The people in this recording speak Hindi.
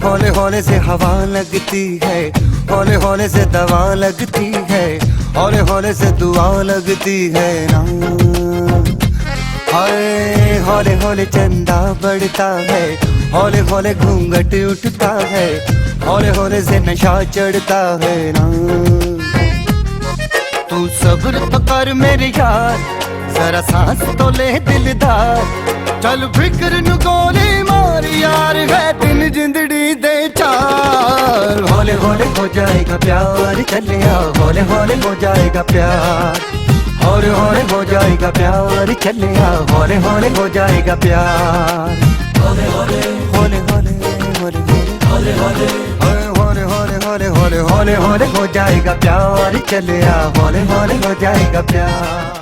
हौले हौले से हवा लगती है, हौले हौले से दवा लगती है, हौले हौले से दुआ लगती है ना। हाय हौले हौले चंदा बढ़ता है, हौले हौले घूंघट उठता है, हौले हौले से नशा चढ़ता है ना। तू सब्र तो कर मेरे यार, जरा सांस तो ले दिलदार, चल फिक्र नु गोली मार यार, है दिन जिंदड़ी दे चार। हौले हौले हो जाएगा प्यार, चले आ हौले हौले हो जाएगा प्यार, हौले हौले हो जाएगा प्यार, चले आ हौले हौले हो जाएगा प्यार। हौले हौले हौले हौले हौले हौले हौले हौले हौले हौले हौले हौले हौले हो जाएगा प्यार, चले आ हौले हौले हो जाएगा प्यार।